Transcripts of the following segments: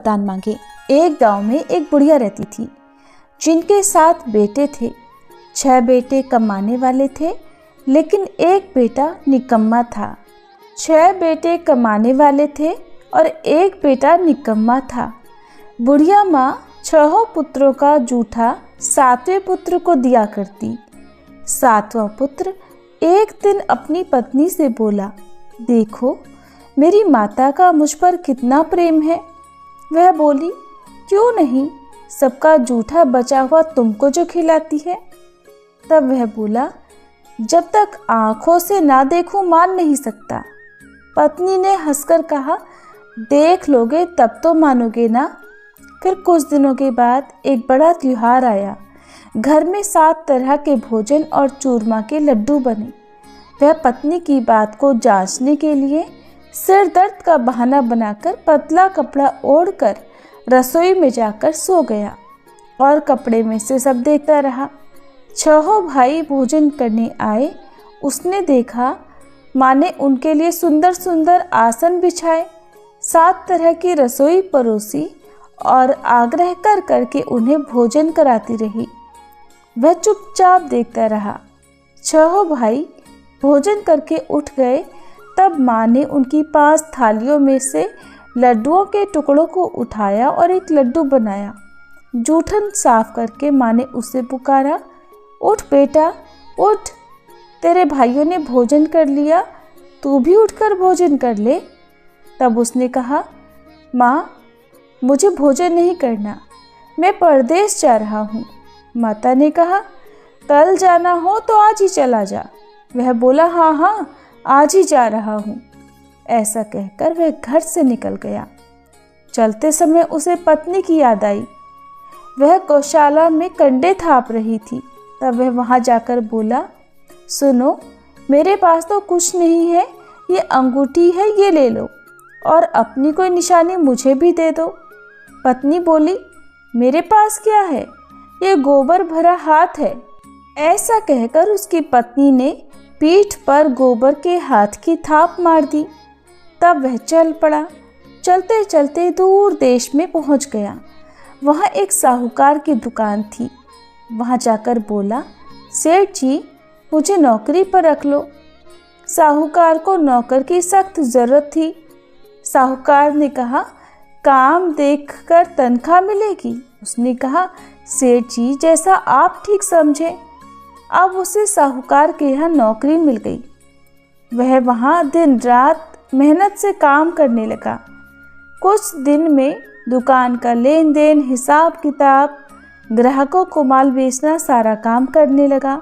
वरदान मांगे। एक गांव में एक बुढ़िया रहती थी जिनके 7 बेटे थे। 6 बेटे कमाने वाले थे लेकिन एक बेटा निकम्मा था। 6 बेटे कमाने वाले थे और एक बेटा निकम्मा था। बुढ़िया माँ 6 पुत्रों का जूठा 7वें पुत्र को दिया करती। 7वां पुत्र एक दिन अपनी पत्नी से बोला, देखो मेरी माता का मुझ पर कितना प्रेम है। वह बोली, क्यों नहीं, सबका जूठा बचा हुआ तुमको जो खिलाती है। तब वह बोला, जब तक आंखों से ना देखूं मान नहीं सकता। पत्नी ने हंसकर कहा, देख लोगे तब तो मानोगे ना। फिर कुछ दिनों के बाद एक बड़ा त्योहार आया। घर में 7 तरह के भोजन और चूरमा के लड्डू बने। वह पत्नी की बात को जांचने के लिए सिर दर्द का बहाना बनाकर पतला कपड़ा ओढ़कर रसोई में जाकर सो गया और कपड़े में से सब देखता रहा। 6 भाई भोजन करने आए। उसने देखा माँ ने उनके लिए सुंदर सुंदर आसन बिछाए, 7 तरह की रसोई परोसी और आग्रह कर करके उन्हें भोजन कराती रही। वह चुपचाप देखता रहा। 6 भाई भोजन करके उठ गए। तब माँ ने उनकी 5 थालियों में से लड्डुओं के टुकड़ों को उठाया और एक लड्डू बनाया। जूठन साफ करके माँ ने उसे पुकारा, उठ बेटा उठ, तेरे भाइयों ने भोजन कर लिया, तू भी उठकर भोजन कर ले। तब उसने कहा, माँ मुझे भोजन नहीं करना, मैं परदेश जा रहा हूँ। माता ने कहा, कल जाना हो तो आज ही चला जा। वह बोला, हाँ हाँ आज ही जा रहा हूँ। ऐसा कहकर वह घर से निकल गया। चलते समय उसे पत्नी की याद आई। वह गौशाला में कंडे थाप रही थी। तब वह वहाँ जाकर बोला, सुनो मेरे पास तो कुछ नहीं है, ये अंगूठी है, ये ले लो और अपनी कोई निशानी मुझे भी दे दो। पत्नी बोली, मेरे पास क्या है, ये गोबर भरा हाथ है। ऐसा कहकर उसकी पत्नी ने पीठ पर गोबर के हाथ की थाप मार दी। तब वह चल पड़ा। चलते चलते दूर देश में पहुंच गया। वहाँ एक साहूकार की दुकान थी। वहाँ जाकर बोला, सेठ जी मुझे नौकरी पर रख लो। साहूकार को नौकर की सख्त ज़रूरत थी। साहूकार ने कहा, काम देखकर तनख्वाह मिलेगी। उसने कहा, सेठ जी जैसा आप ठीक समझें। अब उसे साहूकार के यहाँ नौकरी मिल गई। वह वहाँ दिन रात मेहनत से काम करने लगा। कुछ दिन में दुकान का लेन देन, हिसाब किताब, ग्राहकों को माल बेचना सारा काम करने लगा।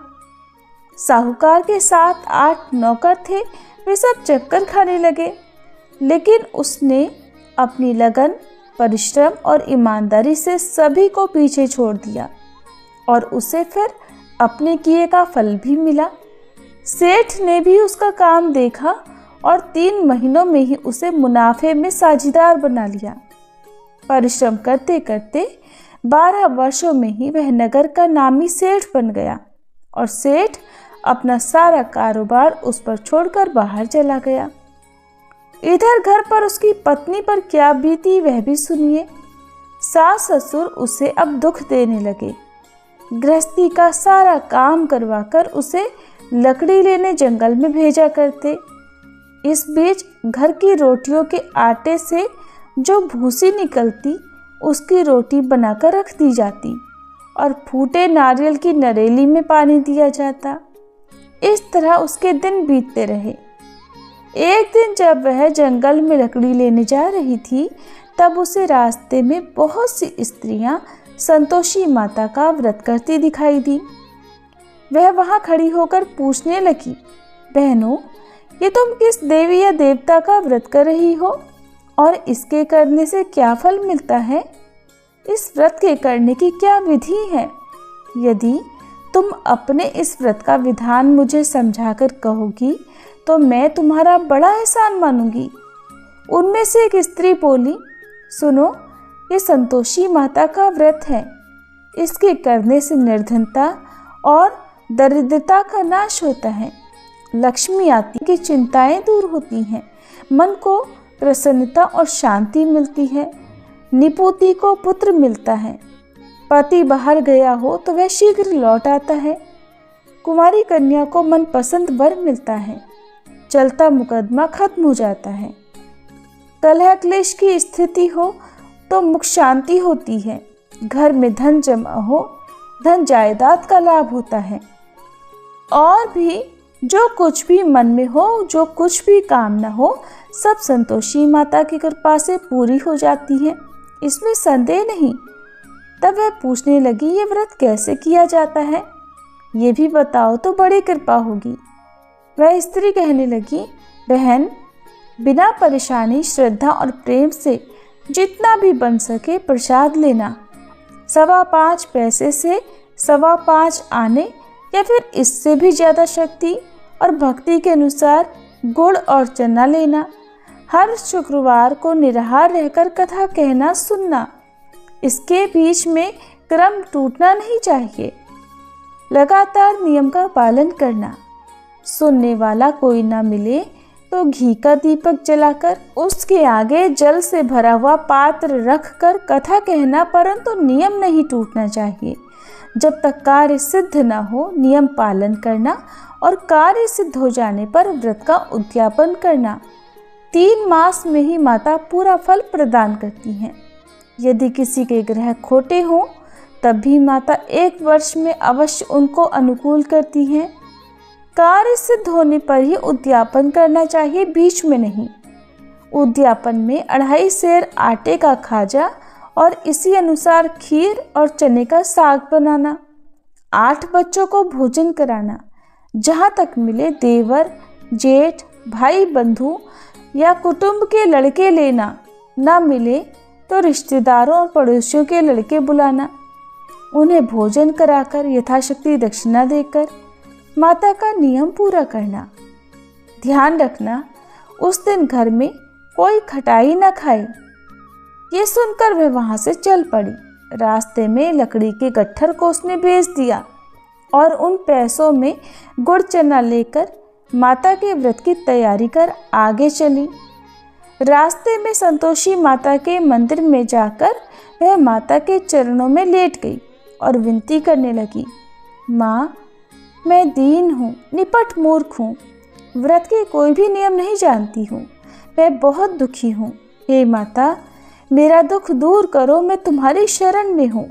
साहूकार के 7-8 नौकर थे, वे सब चक्कर खाने लगे। लेकिन उसने अपनी लगन, परिश्रम और ईमानदारी से सभी को पीछे छोड़ दिया और उसे फिर अपने किए का फल भी मिला। सेठ ने भी उसका काम देखा और 3 महीनों में ही उसे मुनाफे में साझीदार बना लिया। परिश्रम करते करते 12 वर्षों में ही वह नगर का नामी सेठ बन गया और सेठ अपना सारा कारोबार उस पर छोड़कर बाहर चला गया। इधर घर पर उसकी पत्नी पर क्या बीती वह भी सुनिए। सास ससुर उसे अब दुख देने लगे। गृहस्थी का सारा काम करवाकर उसे लकड़ी लेने जंगल में भेजा करते। इस बीच घर की रोटियों के आटे से जो भूसी निकलती उसकी रोटी बनाकर रख दी जाती और फूटे नारियल की नरेली में पानी दिया जाता। इस तरह उसके दिन बीतते रहे। एक दिन जब वह जंगल में लकड़ी लेने जा रही थी तब उसे रास्ते में बहुत सी स्त्रियां संतोषी माता का व्रत करती दिखाई दी। वह वहां खड़ी होकर पूछने लगी, बहनों ये तुम किस देवी या देवता का व्रत कर रही हो और इसके करने से क्या फल मिलता है? इस व्रत के करने की क्या विधि है? यदि तुम अपने इस व्रत का विधान मुझे समझाकर कहोगी तो मैं तुम्हारा बड़ा एहसान मानूंगी। उनमें से एक स्त्री बोली, सुनो ये संतोषी माता का व्रत है। इसके करने से निर्धनता और दरिद्रता का नाश होता है, लक्ष्मी आती की चिंताएं दूर होती हैं, मन को प्रसन्नता और शांति मिलती है, निपुति को पुत्र मिलता है। पति बाहर गया हो तो वह शीघ्र लौट आता है। कुमारी कन्या को मनपसंद वर मिलता है। चलता मुकदमा खत्म हो जाता है। कलह क्लेश की स्थिति हो तो मुख शांति होती है। घर में धन जमा हो, धन जायदाद का लाभ होता है। और भी जो कुछ भी मन में हो, जो कुछ भी कामना हो, सब संतोषी माता की कृपा से पूरी हो जाती है, इसमें संदेह नहीं। तब वह पूछने लगी, ये व्रत कैसे किया जाता है, ये भी बताओ तो बड़ी कृपा होगी। वह स्त्री कहने लगी, बहन, बिना परेशानी, श्रद्धा और प्रेम से जितना भी बन सके प्रसाद लेना। 5.25 पैसे से 5.25 आने या फिर इससे भी ज़्यादा शक्ति और भक्ति के अनुसार गुड़ और चना लेना। हर शुक्रवार को निराहार रहकर कथा कहना सुनना। इसके बीच में क्रम टूटना नहीं चाहिए। लगातार नियम का पालन करना। सुनने वाला कोई ना मिले तो घी का दीपक जलाकर उसके आगे जल से भरा हुआ पात्र रखकर कथा कहना, परंतु नियम नहीं टूटना चाहिए। जब तक कार्य सिद्ध न हो नियम पालन करना और कार्य सिद्ध हो जाने पर व्रत का उद्यापन करना। 3 मास में ही माता पूरा फल प्रदान करती हैं। यदि किसी के ग्रह खोटे हों तब भी माता 1 वर्ष में अवश्य उनको अनुकूल करती हैं। कार्य सिद्ध होने पर ही उद्यापन करना चाहिए, बीच में नहीं। उद्यापन में 2.5 सेर आटे का खाजा और इसी अनुसार खीर और चने का साग बनाना। 8 बच्चों को भोजन कराना। जहाँ तक मिले देवर, जेठ, भाई, बंधु या कुटुंब के लड़के लेना। न मिले तो रिश्तेदारों और पड़ोसियों के लड़के बुलाना। उन्हें भोजन कराकर यथाशक्ति दक्षिणा देकर माता का नियम पूरा करना। ध्यान रखना, उस दिन घर में कोई खटाई न खाए। ये सुनकर वह वहां से चल पड़ी। रास्ते में लकड़ी के गट्ठर को उसने बेच दिया और उन पैसों में गुड़ चना लेकर माता के व्रत की तैयारी कर आगे चली। रास्ते में संतोषी माता के मंदिर में जाकर वह माता के चरणों में लेट गई और विनती करने लगी, माँ, मैं दीन हूँ, निपट मूर्ख हूँ, व्रत के कोई भी नियम नहीं जानती हूँ, मैं बहुत दुखी हूँ। हे माता, मेरा दुख दूर करो, मैं तुम्हारी शरण में हूँ।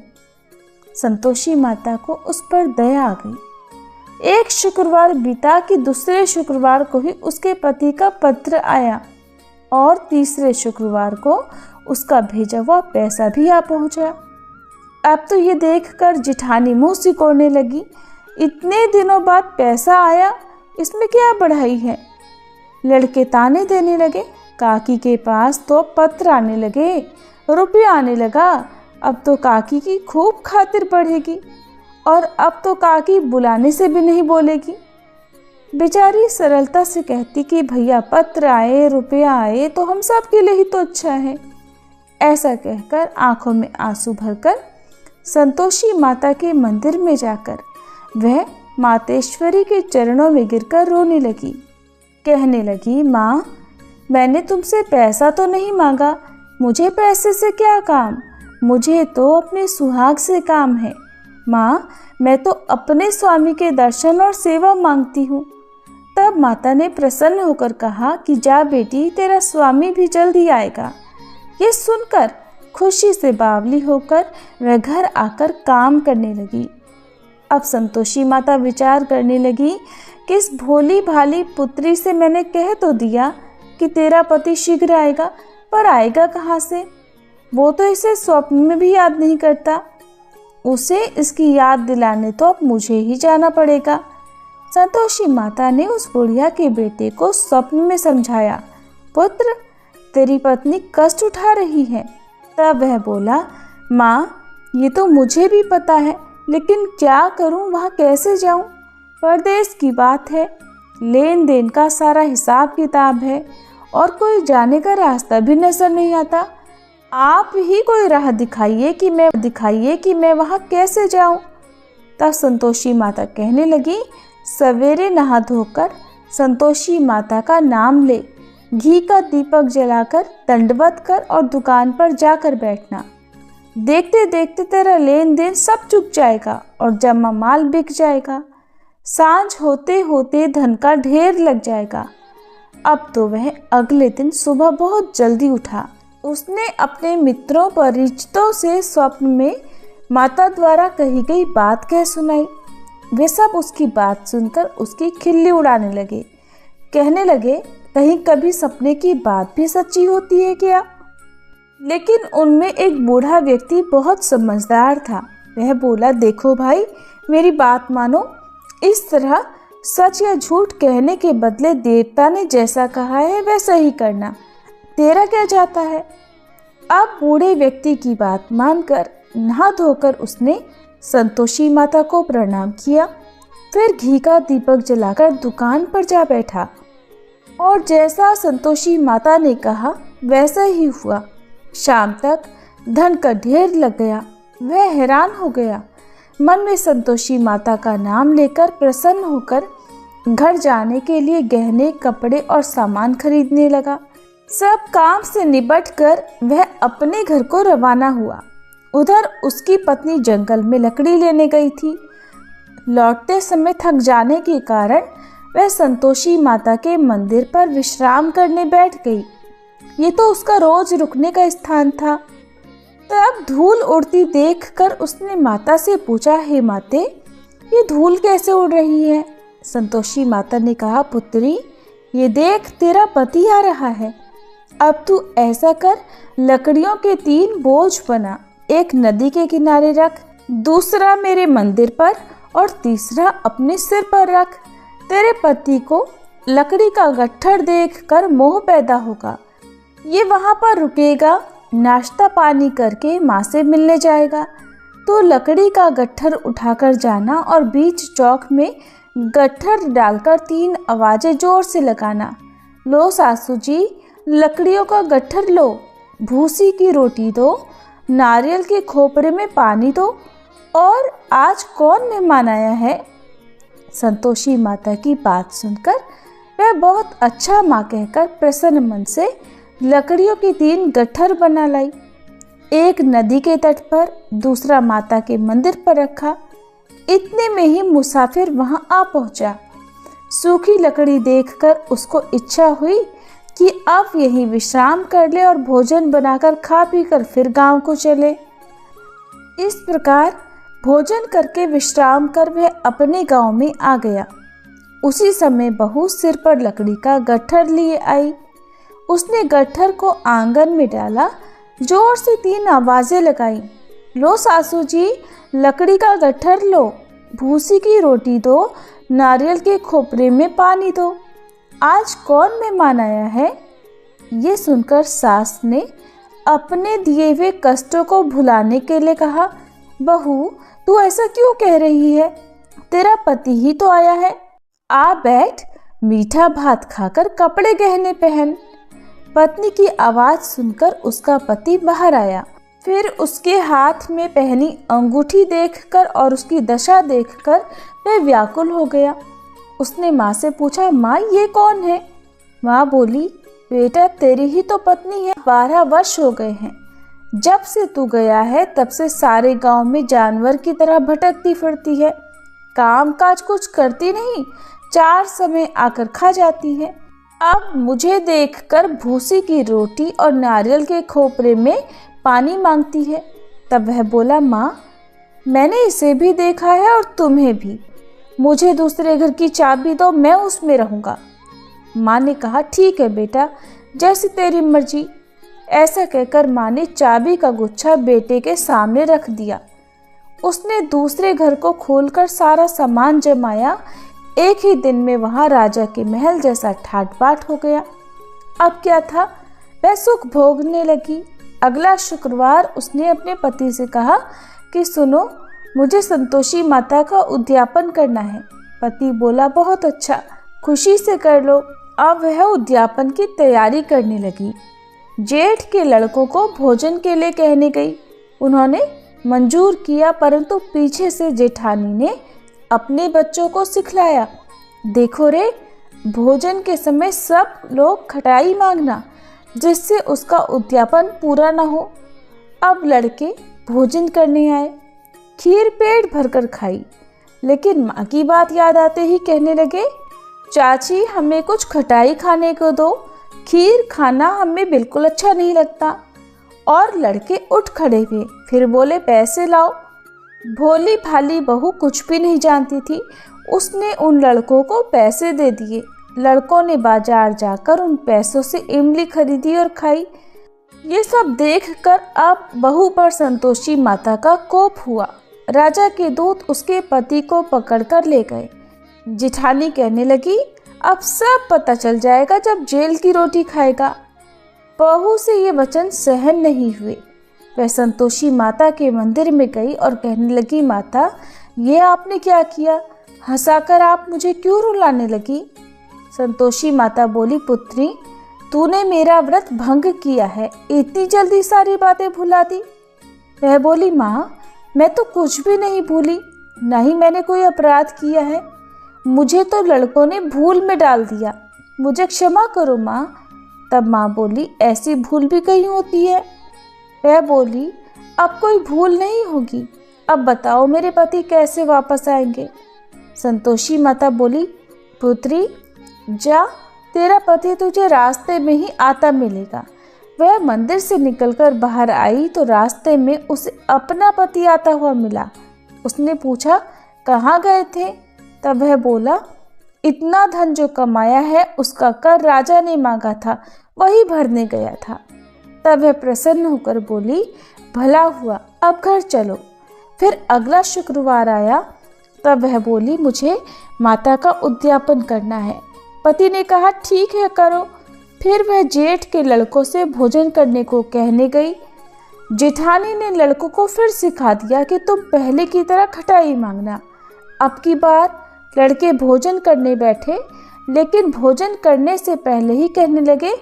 संतोषी माता को उस पर दया आ गई। 1 शुक्रवार बीता कि दूसरे शुक्रवार को ही उसके पति का पत्र आया और तीसरे शुक्रवार को उसका भेजा हुआ पैसा भी आ पहुंचा। अब तो ये देखकर जिठानी मुंह सिकोड़ने लगी, इतने दिनों बाद पैसा आया, इसमें क्या बढ़ाई है। लड़के ताने देने लगे। काकी के पास तो पत्र आने लगे, रुपया आने लगा। अब तो काकी की खूब खातिर बढ़ेगी और अब तो काकी बुलाने से भी नहीं बोलेगी। बेचारी सरलता से कहती कि भैया पत्र आए, रुपया आए तो हम सब के लिए ही तो अच्छा है। ऐसा कहकर आंखों में आंसू भरकर संतोषी माता के मंदिर में जाकर वह मातेश्वरी के चरणों में गिरकर रोने लगी। कहने लगी, माँ, मैंने तुमसे पैसा तो नहीं मांगा, मुझे पैसे से क्या काम, मुझे तो अपने सुहाग से काम है। माँ, मैं तो अपने स्वामी के दर्शन और सेवा मांगती हूँ। तब माता ने प्रसन्न होकर कहा कि जा बेटी, तेरा स्वामी भी जल्दी आएगा। ये सुनकर खुशी से बावली होकर वह घर आकर काम करने लगी। अब संतोषी माता विचार करने लगी कि इस भोली भाली पुत्री से मैंने कह तो दिया कि तेरा पति शीघ्र आएगा, पर आएगा कहाँ से? वो तो इसे स्वप्न में भी याद नहीं करता। उसे इसकी याद दिलाने तो अब मुझे ही जाना पड़ेगा। संतोषी माता ने उस बुढ़िया के बेटे को स्वप्न में समझाया, पुत्र, तेरी पत्नी कष्ट उठा रही है। तब वह बोला, माँ, ये तो मुझे भी पता है, लेकिन क्या करूँ, वहाँ कैसे जाऊँ? परदेश की बात है, लेन देन का सारा हिसाब किताब है और कोई जाने का रास्ता भी नजर नहीं आता। आप ही कोई राह दिखाइए कि मैं वहाँ कैसे जाऊँ। तब संतोषी माता कहने लगी, सवेरे नहा धोकर संतोषी माता का नाम ले, घी का दीपक जलाकर दंडवत कर और दुकान पर जाकर बैठना। देखते देखते तेरा लेन देन सब चुक जाएगा और जमा माल बिक जाएगा। सांझ होते होते धन का ढेर लग जाएगा। अब तो वह अगले दिन सुबह बहुत जल्दी उठा। उसने अपने मित्रों परिचितों से स्वप्न में माता द्वारा कही गई बात कह सुनाई। वे सब उसकी बात सुनकर उसकी खिल्ली उड़ाने लगे। कहने लगे, कहीं कभी सपने की बात भी सच्ची होती है क्या? लेकिन उनमें एक बूढ़ा व्यक्ति बहुत समझदार था। वह बोला, देखो भाई, मेरी बात मानो। इस तरह सच या झूठ कहने के बदले देवता ने जैसा कहा है वैसा ही करना। तेरा क्या जाता है? अब बूढ़े व्यक्ति की बात मानकर नहा धोकर उसने संतोषी माता को प्रणाम किया। फिर घी का दीपक जलाकर दुकान पर जा बैठा और जैसा संतोषी माता ने कहा वैसा ही हुआ। शाम तक धन का ढेर लग गया। वह हैरान हो गया। मन में संतोषी माता का नाम लेकर प्रसन्न होकर घर जाने के लिए गहने, कपड़े और सामान खरीदने लगा। सब काम से निपटकर वह अपने घर को रवाना हुआ। उधर उसकी पत्नी जंगल में लकड़ी लेने गई थी। लौटते समय थक जाने के कारण वह संतोषी माता के मंदिर पर विश्राम करने बैठ गई। ये तो उसका रोज रुकने का स्थान था। तब धूल उड़ती देखकर उसने माता से पूछा, हे माते, ये धूल कैसे उड़ रही है? संतोषी माता ने कहा, पुत्री, ये देख, तेरा पति आ रहा है। अब तू ऐसा कर, लकड़ियों के 3 बोझ बना। एक नदी के किनारे रख, दूसरा मेरे मंदिर पर और तीसरा अपने सिर पर रख। तेरे पति को लकड़ी का गट्ठर देखकर मोह पैदा होगा। ये वहाँ पर रुकेगा, नाश्ता पानी करके माँ से मिलने जाएगा। तो लकड़ी का गट्ठर उठाकर जाना और बीच चौक में गट्ठर डालकर 3 आवाजें जोर से लगाना। लो सासू जी, लकड़ियों का गट्ठर लो, भूसी की रोटी दो, नारियल के खोपरे में पानी दो, और आज कौन मेहमान आया है? संतोषी माता की बात सुनकर वह बहुत अच्छा माँ कहकर प्रसन्न मन से लकड़ियों की 3 गट्ठर बना लाई। एक नदी के तट पर, दूसरा माता के मंदिर पर रखा। इतने में ही मुसाफिर वहां आ पहुंचा। सूखी लकड़ी देखकर उसको इच्छा हुई कि अब यहीं विश्राम कर ले और भोजन बनाकर खा पी कर फिर गांव को चले। इस प्रकार भोजन करके विश्राम कर वह अपने गांव में आ गया। उसी समय बहू सिर पर लकड़ी का गट्ठर लिए आई। उसने गट्ठर को आंगन में डाला, जोर से 3 आवाजें लगाई। लो सासू जी, लकड़ी का गट्ठर लो, भूसी की रोटी दो, नारियल के खोपरे में पानी दो। आज कौन मेहमान आया है? ये सुनकर सास ने अपने दिए हुए कष्टों को भुलाने के लिए कहा, बहू, तू ऐसा क्यों कह रही है? तेरा पति ही तो आया है। आ बैठ, मीठा भात खाकर कपड़े गहने पहन। पत्नी की आवाज सुनकर उसका पति बाहर आया। फिर उसके हाथ में पहनी अंगूठी देखकर और उसकी दशा देखकर वह व्याकुल हो गया। उसने माँ से पूछा, माँ, ये कौन है? माँ बोली, बेटा, तेरी ही तो पत्नी है। 12 वर्ष हो गए हैं। जब से तू गया है तब से सारे गांव में जानवर की तरह भटकती फिरती है। काम काज कुछ करती नहीं, 4 समय आकर खा जाती है। अब मुझे देखकर भूसी की रोटी और नारियल के खोपरे में पानी मांगती है। तब वह बोला, माँ, मैंने इसे भी देखा है और तुम्हें भी। मुझे दूसरे घर की चाबी दो, मैं उसमें रहूँगा। माँ ने कहा, ठीक है बेटा, जैसी तेरी मर्जी। ऐसा कहकर माँ ने चाबी का गुच्छा बेटे के सामने रख दिया। उसने दूसरे घर को खोलकर सारा सामान जमाया। एक ही दिन में वहाँ राजा के महल जैसा ठाट बाट हो गया। अब क्या था, वह सुख भोगने लगी। अगला शुक्रवार उसने अपने पति से कहा कि सुनो, मुझे संतोषी माता का उद्यापन करना है। पति बोला, बहुत अच्छा, खुशी से कर लो। अब वह उद्यापन की तैयारी करने लगी। जेठ के लड़कों को भोजन के लिए कहने गई। उन्होंने मंजूर किया, परंतु पीछे से जेठानी ने अपने बच्चों को सिखलाया, देखो रे, भोजन के समय सब लोग खटाई मांगना, जिससे उसका उद्यापन पूरा न हो। अब लड़के भोजन करने आए। खीर पेट भरकर खाई, लेकिन माँ की बात याद आते ही कहने लगे, चाची हमें कुछ खटाई खाने को दो, खीर खाना हमें बिल्कुल अच्छा नहीं लगता। और लड़के उठ खड़े हुए, फिर बोले, पैसे लाओ। भोली भाली बहू कुछ भी नहीं जानती थी, उसने उन लड़कों को पैसे दे दिए। लड़कों ने बाजार जाकर उन पैसों से इमली खरीदी और खाई। ये सब देखकर अब बहू पर संतोषी माता का कोप हुआ। राजा के दूत उसके पति को पकड़कर ले गए। जिठानी कहने लगी, अब सब पता चल जाएगा जब जेल की रोटी खाएगा। बहू से ये वचन सहन नहीं हुए। वह संतोषी माता के मंदिर में गई और कहने लगी, माता ये आपने क्या किया? हंसाकर आप मुझे क्यों रुलाने लगी? संतोषी माता बोली, पुत्री तूने मेरा व्रत भंग किया है, इतनी जल्दी सारी बातें भुला दी। वह बोली, माँ मैं तो कुछ भी नहीं भूली, न ही मैंने कोई अपराध किया है। मुझे तो लड़कों ने भूल में डाल दिया, मुझे क्षमा करो माँ। तब माँ बोली, ऐसी भूल भी कहीं होती है? वह बोली, अब कोई भूल नहीं होगी। अब बताओ मेरे पति कैसे वापस आएंगे? संतोषी माता बोली, पुत्री जा, तेरा पति तुझे रास्ते में ही आता मिलेगा। वह मंदिर से निकलकर बाहर आई तो रास्ते में उसे अपना पति आता हुआ मिला। उसने पूछा, कहाँ गए थे? तब वह बोला, इतना धन जो कमाया है उसका कर राजा ने मांगा था, वही भरने गया था। तब वह प्रसन्न होकर बोली, भला हुआ, अब घर चलो। फिर अगला शुक्रवार आया, तब वह बोली, मुझे माता का उद्यापन करना है। पति ने कहा, ठीक है करो। फिर वह जेठ के लड़कों से भोजन करने को कहने गई। जेठानी ने लड़कों को फिर सिखा दिया कि तुम पहले की तरह खटाई मांगना। अब की बार लड़के भोजन करने बैठे, लेकिन भोजन करने से पहले ही कहने लगे,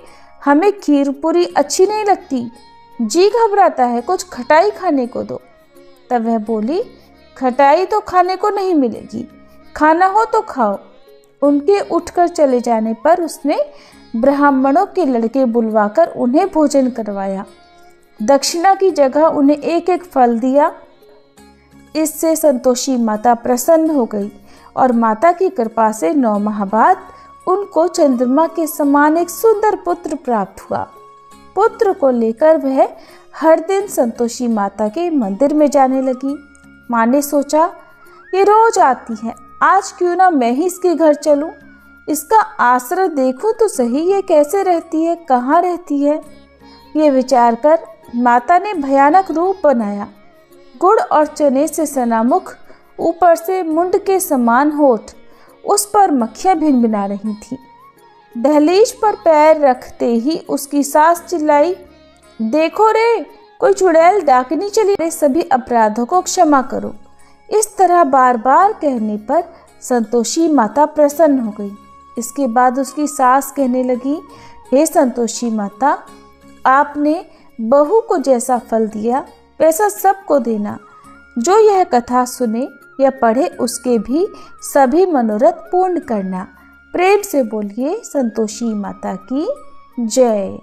हमें खीर पूरी अच्छी नहीं लगती, जी घबराता है, कुछ खटाई खाने को दो। तब वह बोली, खटाई तो खाने को नहीं मिलेगी, खाना हो तो खाओ। उनके उठकर चले जाने पर उसने ब्राह्मणों के लड़के बुलवाकर उन्हें भोजन करवाया। दक्षिणा की जगह उन्हें एक एक फल दिया। इससे संतोषी माता प्रसन्न हो गई और माता की कृपा से 9 माह बाद उनको चंद्रमा के समान एक सुंदर पुत्र प्राप्त हुआ। पुत्र को लेकर वह हर दिन संतोषी माता के मंदिर में जाने लगी। माँ ने सोचा, ये रोज आती है, आज क्यों ना मैं ही इसके घर चलूं, इसका आश्रय देखूं तो सही, ये कैसे रहती है, कहाँ रहती है। ये विचार कर माता ने भयानक रूप बनाया। गुड़ और चने से सना मुख, ऊपर से मुंड के समान होठ, उस पर मक्खियां भिनभिना रही थी। दहलीज पर पैर रखते ही उसकी सास चिल्लाई, देखो रे, कोई चुड़ैल डाकनी चली रे, सभी अपराधों को क्षमा करो। इस तरह बार बार कहने पर संतोषी माता प्रसन्न हो गई। इसके बाद उसकी सास कहने लगी, हे संतोषी माता, आपने बहू को जैसा फल दिया वैसा सबको देना। जो यह कथा सुने या पढ़े उसके भी सभी मनोरथ पूर्ण करना। प्रेम से बोलिए संतोषी माता की जय।